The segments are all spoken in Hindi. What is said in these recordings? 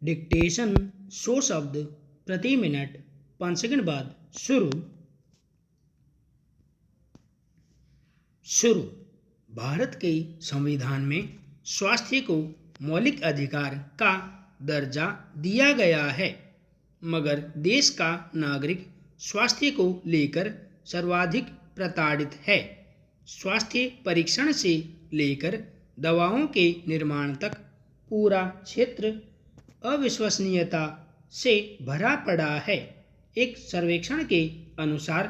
डिक्टेशन 100 शब्द प्रति मिनट 5 सेकंड बाद शुरू। शुरू। भारत के संविधान में स्वास्थ्य को मौलिक अधिकार का दर्जा दिया गया है, मगर देश का नागरिक स्वास्थ्य को लेकर सर्वाधिक प्रताड़ित है। स्वास्थ्य परीक्षण से लेकर दवाओं के निर्माण तक पूरा क्षेत्र अविश्वसनीयता से भरा पड़ा है। एक सर्वेक्षण के अनुसार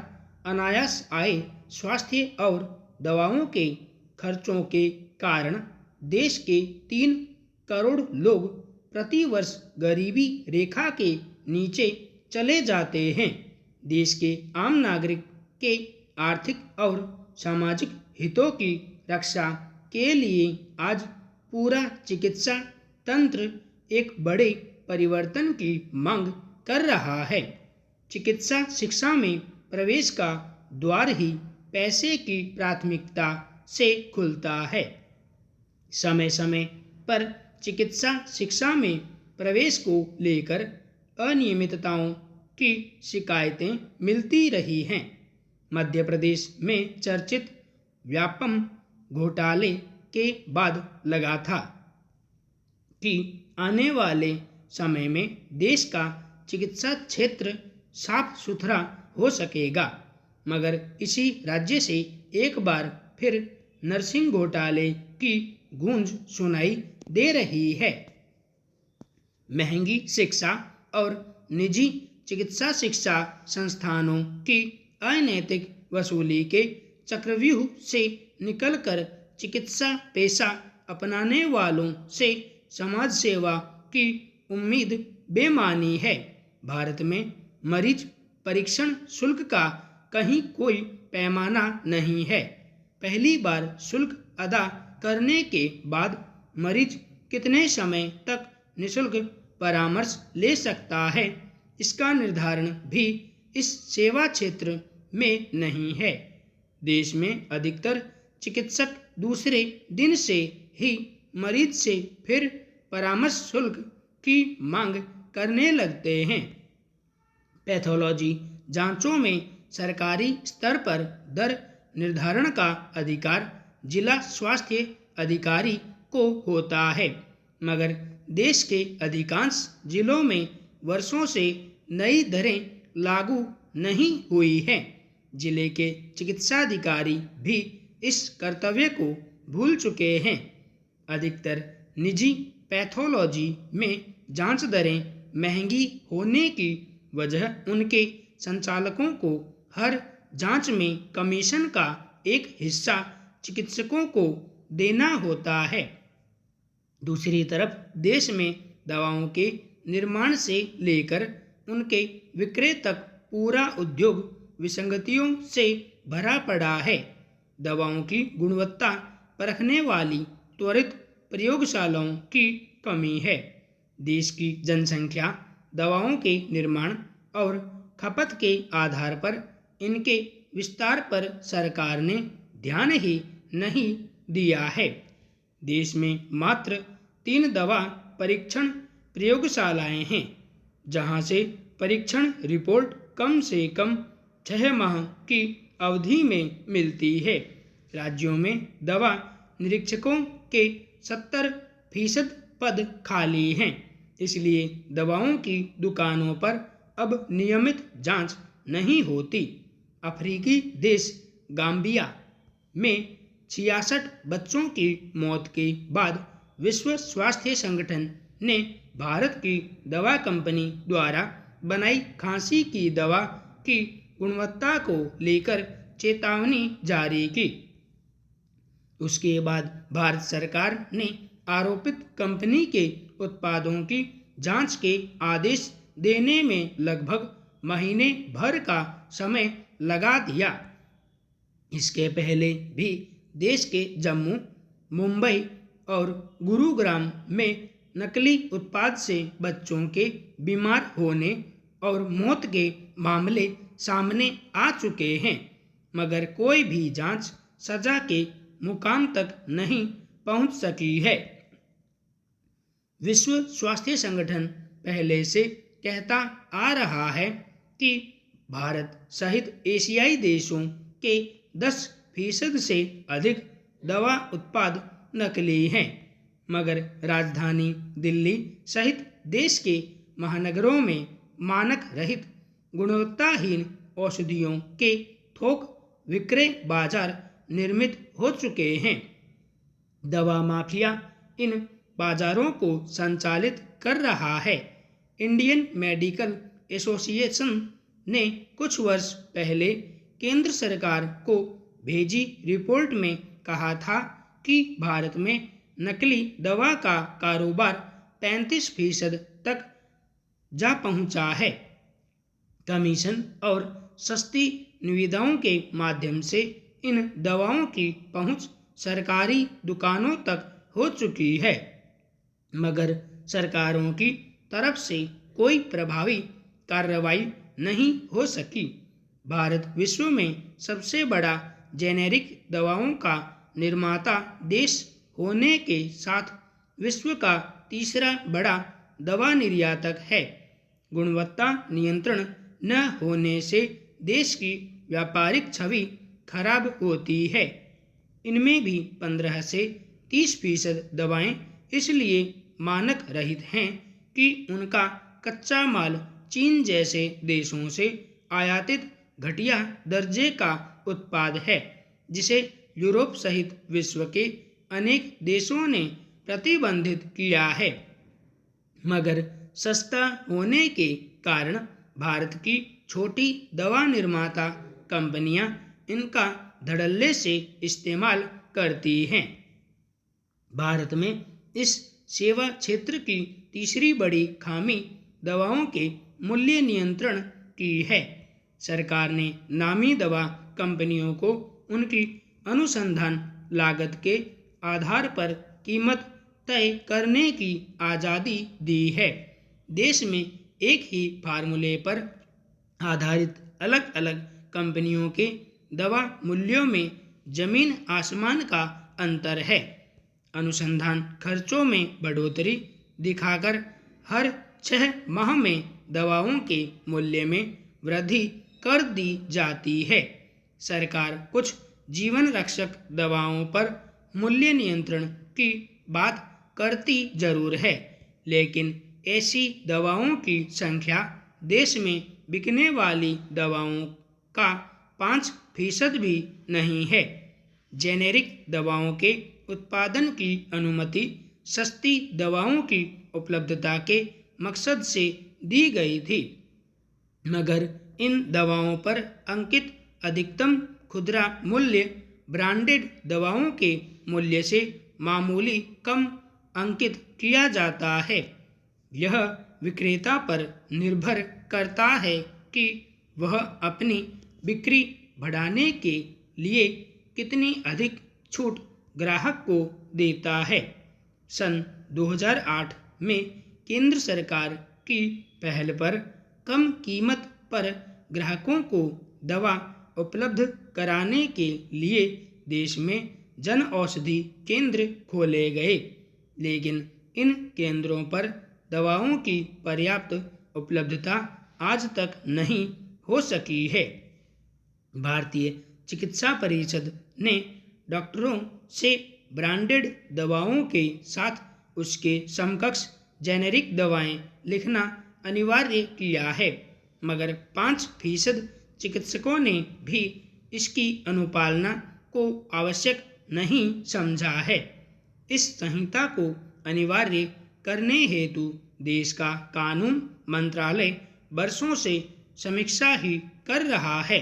अनायास आय, स्वास्थ्य और दवाओं के खर्चों के कारण देश के 3 करोड़ लोग प्रति वर्ष गरीबी रेखा के नीचे चले जाते हैं। देश के आम नागरिक के आर्थिक और सामाजिक हितों की रक्षा के लिए आज पूरा चिकित्सा तंत्र एक बड़े परिवर्तन की मांग कर रहा है। चिकित्सा शिक्षा में प्रवेश का द्वार ही पैसे की प्राथमिकता से खुलता है। समय समय पर चिकित्सा शिक्षा में प्रवेश को लेकर अनियमितताओं की शिकायतें मिलती रही हैं। मध्य प्रदेश में चर्चित व्यापम घोटाले के बाद लगा था कि आने वाले समय में देश का चिकित्सा क्षेत्र साफ सुथरा हो सकेगा, मगर इसी राज्य से एक बार फिर नर्सिंग घोटाले की गूंज सुनाई दे रही है। महंगी शिक्षा और निजी चिकित्सा शिक्षा संस्थानों की अनैतिक वसूली के चक्रव्यूह से निकलकर चिकित्सा पेशा अपनाने वालों से समाज सेवा की उम्मीद बेमानी है। भारत में मरीज परीक्षण शुल्क का कहीं कोई पैमाना नहीं है। पहली बार शुल्क अदा करने के बाद मरीज कितने समय तक निःशुल्क परामर्श ले सकता है, इसका निर्धारण भी इस सेवा क्षेत्र में नहीं है। देश में अधिकतर चिकित्सक दूसरे दिन से ही मरीज से फिर परामर्श शुल्क की मांग करने लगते हैं। पैथोलॉजी जांचों में सरकारी स्तर पर दर निर्धारण का अधिकार जिला स्वास्थ्य अधिकारी को होता है, मगर देश के अधिकांश जिलों में वर्षों से नई दरें लागू नहीं हुई हैं। जिले के चिकित्साधिकारी भी इस कर्तव्य को भूल चुके हैं। अधिकतर निजी पैथोलॉजी में जांच दरें महंगी होने की वजह उनके संचालकों को हर जांच में कमीशन का एक हिस्सा चिकित्सकों को देना होता है। दूसरी तरफ देश में दवाओं के निर्माण से लेकर उनके विक्रय तक पूरा उद्योग विसंगतियों से भरा पड़ा है। दवाओं की गुणवत्ता परखने वाली त्वरित प्रयोगशालाओं की कमी है। देश की जनसंख्या, दवाओं के निर्माण और खपत के आधार पर इनके विस्तार पर सरकार ने ध्यान ही नहीं दिया है। देश में मात्र 3 दवा परीक्षण प्रयोगशालाएं हैं, जहां से परीक्षण रिपोर्ट कम से कम 6 माह की अवधि में मिलती है। राज्यों में दवा निरीक्षकों के 70% पद खाली हैं, इसलिए दवाओं की दुकानों पर अब नियमित जांच नहीं होती। अफ्रीकी देश गाम्बिया में 66 बच्चों की मौत के बाद विश्व स्वास्थ्य संगठन ने भारत की दवा कंपनी द्वारा बनाई खांसी की दवा की गुणवत्ता को लेकर चेतावनी जारी की। उसके बाद भारत सरकार ने आरोपित कंपनी के उत्पादों की जांच के आदेश देने में लगभग महीने भर का समय लगा दिया। इसके पहले भी देश के जम्मू, मुंबई और गुरुग्राम में नकली उत्पाद से बच्चों के बीमार होने और मौत के मामले सामने आ चुके हैं, मगर कोई भी जांच सजा के मुकाम तक नहीं पहुंच सकी है। विश्व स्वास्थ्य संगठन पहले से कहता आ रहा है कि भारत सहित एशियाई देशों के 10% से अधिक दवा उत्पाद नकली हैं, मगर राजधानी दिल्ली सहित देश के महानगरों में मानक रहित गुणवत्ताहीन औषधियों के थोक विक्रय बाजार निर्मित हो चुके हैं। दवा माफिया इन बाजारों को संचालित कर रहा है। इंडियन मेडिकल एसोसिएशन ने कुछ वर्ष पहले केंद्र सरकार को भेजी रिपोर्ट में कहा था कि भारत में नकली दवा का कारोबार 35% तक जा पहुंचा है। कमीशन और सस्ती निविदाओं के माध्यम से इन दवाओं की पहुंच सरकारी दुकानों तक हो चुकी है, मगर सरकारों की तरफ से कोई प्रभावी कार्रवाई नहीं हो सकी। भारत विश्व में सबसे बड़ा जेनेरिक दवाओं का निर्माता देश होने के साथ विश्व का तीसरा बड़ा दवा निर्यातक है। गुणवत्ता नियंत्रण न होने से देश की व्यापारिक छवि खराब होती है। इनमें भी 15 से 30% दवाएं इसलिए मानक रहित हैं कि उनका कच्चा माल चीन जैसे देशों से आयातित घटिया दर्जे का उत्पाद है, जिसे यूरोप सहित विश्व के अनेक देशों ने प्रतिबंधित किया है। मगर सस्ता होने के कारण भारत की छोटी दवा निर्माता कंपनियां इनका धड़ल्ले से इस्तेमाल करती हैं। भारत में इस सेवा क्षेत्र की तीसरी बड़ी खामी दवाओं के मूल्य नियंत्रण की है। सरकार ने नामी दवा कंपनियों को उनकी अनुसंधान लागत के आधार पर कीमत तय करने की आज़ादी दी है। देश में एक ही फार्मूले पर आधारित अलग अलग कंपनियों के दवा मूल्यों में जमीन आसमान का अंतर है। अनुसंधान खर्चों में बढ़ोतरी दिखाकर हर 6 माह में दवाओं के मूल्य में वृद्धि कर दी जाती है। सरकार कुछ जीवन रक्षक दवाओं पर मूल्य नियंत्रण की बात करती जरूर है, लेकिन ऐसी दवाओं की संख्या देश में बिकने वाली दवाओं का 5% भी नहीं है। जेनेरिक दवाओं के उत्पादन की अनुमति सस्ती दवाओं की उपलब्धता के मकसद से दी गई थी, मगर इन दवाओं पर अंकित अधिकतम खुदरा मूल्य ब्रांडेड दवाओं के मूल्य से मामूली कम अंकित किया जाता है। यह विक्रेता पर निर्भर करता है कि वह अपनी बिक्री बढ़ाने के लिए कितनी अधिक छूट ग्राहक को देता है। सन 2008 में केंद्र सरकार की पहल पर कम कीमत पर ग्राहकों को दवा उपलब्ध कराने के लिए देश में जन औषधि केंद्र खोले गए, लेकिन इन केंद्रों पर दवाओं की पर्याप्त उपलब्धता आज तक नहीं हो सकी है। भारतीय चिकित्सा परिषद ने डॉक्टरों से ब्रांडेड दवाओं के साथ उसके समकक्ष जेनेरिक दवाएं लिखना अनिवार्य किया है, मगर 5% चिकित्सकों ने भी इसकी अनुपालना को आवश्यक नहीं समझा है। इस संहिता को अनिवार्य करने हेतु देश का कानून मंत्रालय वर्षों से समीक्षा ही कर रहा है।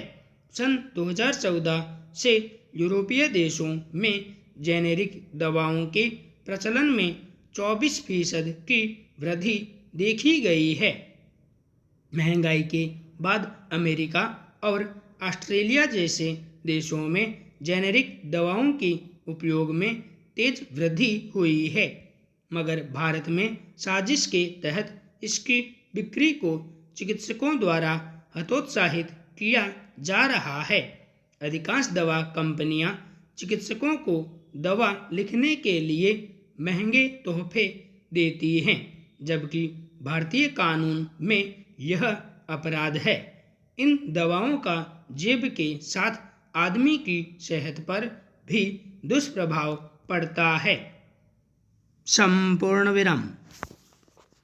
सन 2014 से यूरोपीय देशों में जेनेरिक दवाओं के प्रचलन में 24% की वृद्धि देखी गई है। महंगाई के बाद अमेरिका और ऑस्ट्रेलिया जैसे देशों में जेनेरिक दवाओं के उपयोग में तेज वृद्धि हुई है, मगर भारत में साजिश के तहत इसकी बिक्री को चिकित्सकों द्वारा हतोत्साहित किया जा रहा है। अधिकांश दवा कंपनियां चिकित्सकों को दवा लिखने के लिए महंगे तोहफे देती हैं, जबकि भारतीय कानून में यह अपराध है। इन दवाओं का जेब के साथ आदमी की सेहत पर भी दुष्प्रभाव पड़ता है। संपूर्ण विराम।